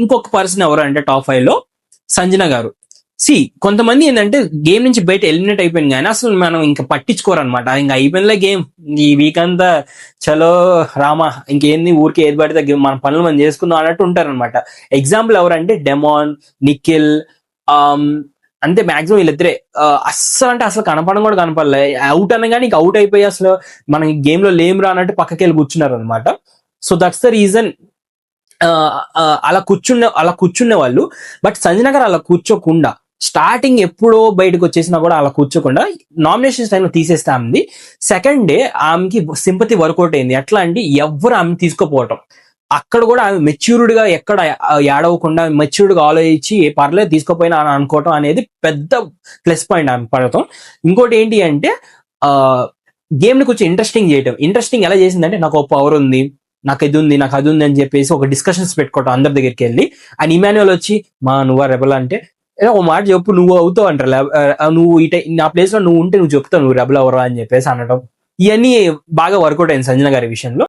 ఇంకొక పర్సన్ ఎవరు అంటే టాప్ 5 లో సంజన గారు. కొంతమంది ఏంటంటే గేమ్ నుంచి బయట ఎలిమినేట్ అయిపోయింది కానీ అసలు మనం ఇంకా పట్టించుకోరు అనమాట. ఇంకా అయిపోయిందిలే గేమ్, ఈ వీక్ అంతా చలో రామా, ఇంకేంది ఊరికి ఏది పడితే మన పనులు మనం చేసుకుందాం అన్నట్టు ఉంటారనమాట. ఎగ్జాంపుల్ ఎవరంటే డెమాన్, నిఖిల్, అంతే మాక్సిమం వీళ్ళిద్దరే. అస్సలు అంటే అసలు కనపడడం కూడా కనపడలే. అవుట్ అనగానే ఇంకా అవుట్ అయిపోయి అసలు మనం గేమ్ లో లేం రా అన్నట్టు పక్కకి వెళ్ళి కూర్చున్నారు అనమాట. సో దట్స్ ద రీజన్ అలా కూర్చునే వాళ్ళు. బట్ సంజన గారు అలా కూర్చోకుండా, స్టార్టింగ్ ఎప్పుడో బయటకు వచ్చేసినా కూడా అలా కూర్చోకుండా నామినేషన్స్ టైంలో తీసేస్తే ఆమెది సెకండ్ డే ఆమెకి సింపతి వర్కౌట్ అయింది. ఎట్లా అంటే ఎవరు ఆమె తీసుకోపోవటం, అక్కడ కూడా ఆమె మెచ్యూర్డ్ గా ఎక్కడ ఏడవకుండా మెచ్యూర్డ్ గా ఆలోచించి పర్లేదు తీసుకోపోయినా అని అనుకోవటం అనేది పెద్ద ప్లస్ పాయింట్ ఆమె పడటం. ఇంకోటి ఏంటి అంటే గేమ్ ని కొంచెం ఇంట్రెస్టింగ్ చేయటం. ఇంట్రెస్టింగ్ ఎలా చేసిందంటే నాకు ఒక పవర్ ఉంది, నాకు ఇది ఉంది, నాకు అది ఉంది అని చెప్పేసి ఒక డిస్కషన్స్ పెట్టుకోవటం అందరి దగ్గరికి వెళ్ళి. అండ్ ఇమాన్యువల్ వచ్చి నువ్వు రెబల్ అంటే ఒక మాట చెప్పు, నువ్వు అవుతావు అంటారు, నువ్వు నా ప్లేస్ లో నువ్వు ఉంటే నువ్వు చెప్తావు నువ్వు రెబల్ అవరా అని చెప్పేసి అనడం. ఇవన్నీ బాగా వర్కౌట్ అయింది సంజన గారి విషయంలో.